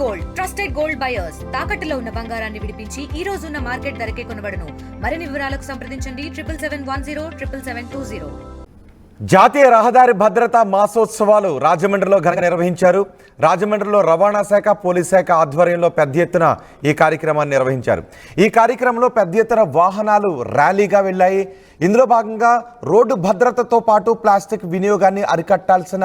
Gold trusted gold buyers తాకట్టులో ఉన్న బంగారాన్ని విడిపించి ఈ రోజు ఉన్న మార్కెట్ ధరకే కొనబడును. మరిన్ని వివరాలకు సంప్రదించండి 77107720. జాతీయ రహదారి భద్రతా మాసోత్సవాలు రాజమండ్రిలో ఘనంగా నిర్వహించారు. రాజమండ్రిలో రవాణా శాఖ, పోలీస్ శాఖ ఆధ్వర్యంలో పెద్ద ఎత్తున ఈ కార్యక్రమాన్ని నిర్వహించారు. ఈ కార్యక్రమంలో పెద్ద ఎత్తున వాహనాలు ర్యాలీగా వెళ్ళాయి. ఇందులో భాగంగా రోడ్డు భద్రతతో పాటు ప్లాస్టిక్ వినియోగాన్ని అరికట్టాల్సిన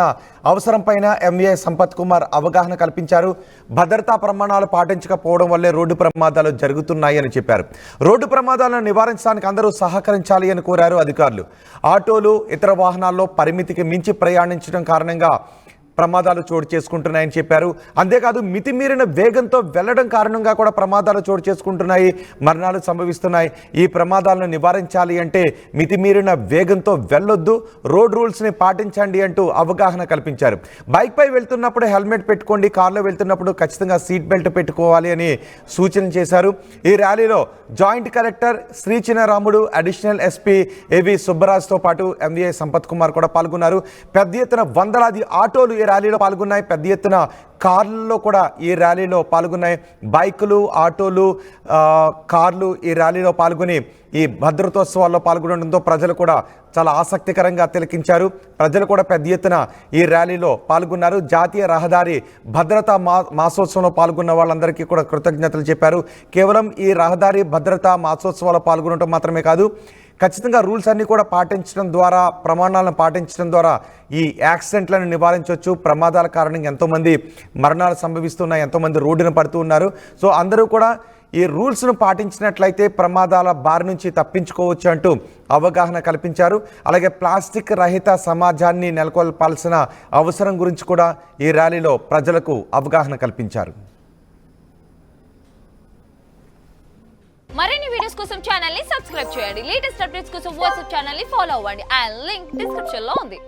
అవసరం పైన ఎంఏ సంపత్ కుమార్ అవగాహన కల్పించారు. భద్రతా ప్రమాణాలు పాటించకపోవడం వల్లే రోడ్డు ప్రమాదాలు జరుగుతున్నాయని చెప్పారు. రోడ్డు ప్రమాదాలను నివారించడానికి అందరూ సహకరించాలి అని కోరారు అధికారులు. ఆటోలు, ఇతర వాహనాల్లో పరిమితికి మించి ప్రయాణించడం కారణంగా ప్రమాదాలు చోటు చేసుకుంటున్నాయని చెప్పారు. అంతేకాదు మితిమీరిన వేగంతో వెళ్లడం కారణంగా కూడా ప్రమాదాలు చోటు చేసుకుంటున్నాయి, మరణాలు సంభవిస్తున్నాయి. ఈ ప్రమాదాలను నివారించాలి అంటే మితిమీరిన వేగంతో వెళ్ళొద్దు, రోడ్ రూల్స్ని పాటించండి అంటూ అవగాహన కల్పించారు. బైక్పై వెళ్తున్నప్పుడు హెల్మెట్ పెట్టుకోండి, కార్లో వెళ్తున్నప్పుడు ఖచ్చితంగా సీట్ బెల్ట్ పెట్టుకోవాలి అని సూచన చేశారు. ఈ ర్యాలీలో joint collector Shri Chinaramudu, additional SP AV సుబ్బరాజ్తో పాటు ఎంఏ సంపత్ కుమార్ కూడా పాల్గొన్నారు. పెద్ద ఎత్తున వందలాది ఆటోలు ఈ ర్యాలీలో పాల్గొన్నాయి. పెద్ద ఎత్తున కార్లలో కూడా ఈ ర్యాలీలో పాల్గొన్నాయి. బైకులు, ఆటోలు, కార్లు ఈ ర్యాలీలో పాల్గొని ఈ భద్రతోత్సవాల్లో పాల్గొనడంతో ప్రజలు కూడా చాలా ఆసక్తికరంగా తిలకించారు. ప్రజలు కూడా పెద్ద ఎత్తున ఈ ర్యాలీలో పాల్గొన్నారు. జాతీయ రహదారి భద్రతా మాసోత్సవంలో పాల్గొన్న వాళ్ళందరికీ కూడా కృతజ్ఞతలు చెప్పారు. కేవలం ఈ రహదారి భద్రతా మాసోత్సవాల్లో పాల్గొనడం మాత్రమే కాదు, ఖచ్చితంగా రూల్స్ అన్నీ కూడా పాటించడం ద్వారా, ప్రమాణాలను పాటించడం ద్వారా ఈ యాక్సిడెంట్లను నివారించవచ్చు. ప్రమాదాల కారణంగా ఎంతోమంది మరణాలు సంభవిస్తున్నాయి, ఎంతోమంది రోడ్డున పడుతూ ఉన్నారు. సో అందరూ కూడా ఈ రూల్స్ను పాటించినట్లయితే ప్రమాదాల బారి నుంచి తప్పించుకోవచ్చు అంటూ అవగాహన కల్పించారు. అలాగే ప్లాస్టిక్ రహిత సమాజాన్ని నెలకొల్పాల్సిన అవసరం గురించి కూడా ఈ ర్యాలీలో ప్రజలకు అవగాహన కల్పించారు. మరిన్ని వీడియోస్ కోసం ఛానల్ ని సబ్స్క్రైబ్ చేయండి. లేటెస్ట్ అప్డేట్స్ కోసం వాట్సాప్ ఛానల్ ని ఫాలో అవ్వండి. ఆ లింక్ డిస్క్రిప్షన్ లో ఉంది.